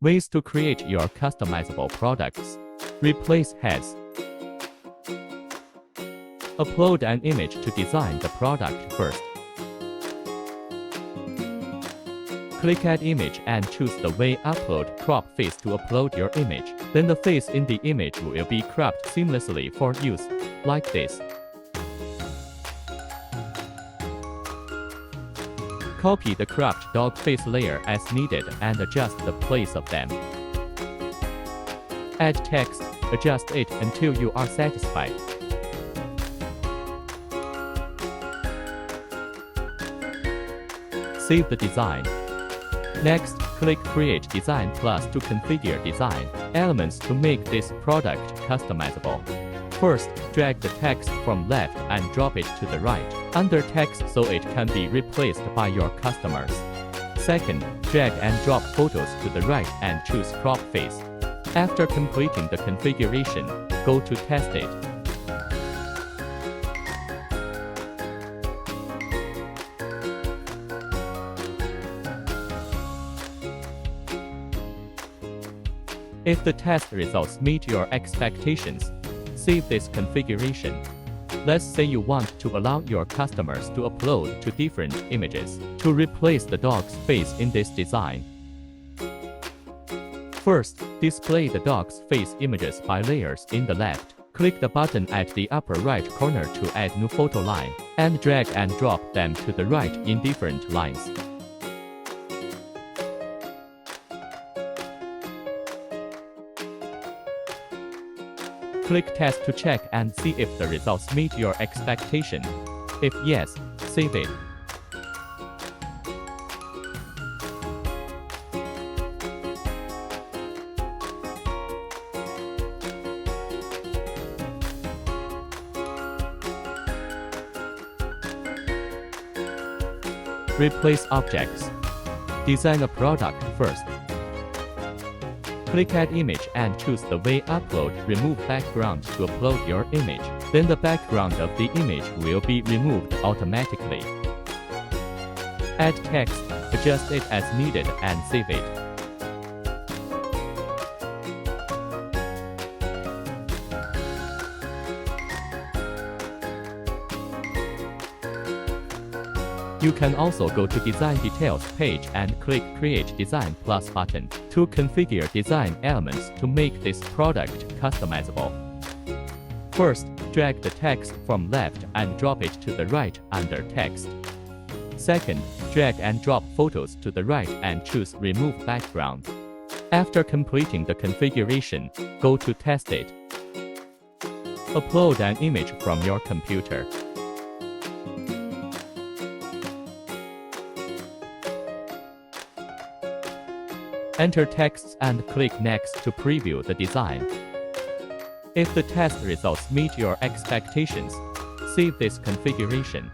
Ways to create your customizable products. Replace heads. Upload an image to design the product first. Click Add Image and choose the Way Upload Crop Face to upload your image. Then the face in the image will be cropped seamlessly for use, like this. Copy the cropped dog face layer as needed and adjust the place of them. Add text, adjust it until you are satisfied. Save the design. Next, click Create Design Plus to configure design elements to make this product customizable. First, drag the text from left and drop it to the right under text so it can be replaced by your customers. Second, drag and drop photos to the right and choose Crop Face. After completing the configuration, go to Test It. If the test results meet your expectations, save this configuration. Let's say you want to allow your customers to upload two different images to replace the dog's face in this design. First, display the dog's face images by layers in the left. Click the button at the upper right corner to add new photo line, and drag and drop them to the right in different lines. Click Test to check and see if the results meet your expectation. If yes, save it. Replace objects. Design a product first. Click Add Image and choose the Way Upload Remove Background to upload your image. Then the background of the image will be removed automatically. Add text, adjust it as needed and save it. You can also go to Design Details page and click Create Design Plus button to configure design elements to make this product customizable. First, drag the text from left and drop it to the right under text. Second, drag and drop photos to the right and choose Remove Background. After completing the configuration, go to Test It. Upload an image from your computer. Enter texts and click Next to preview the design. If the test results meet your expectations, save this configuration.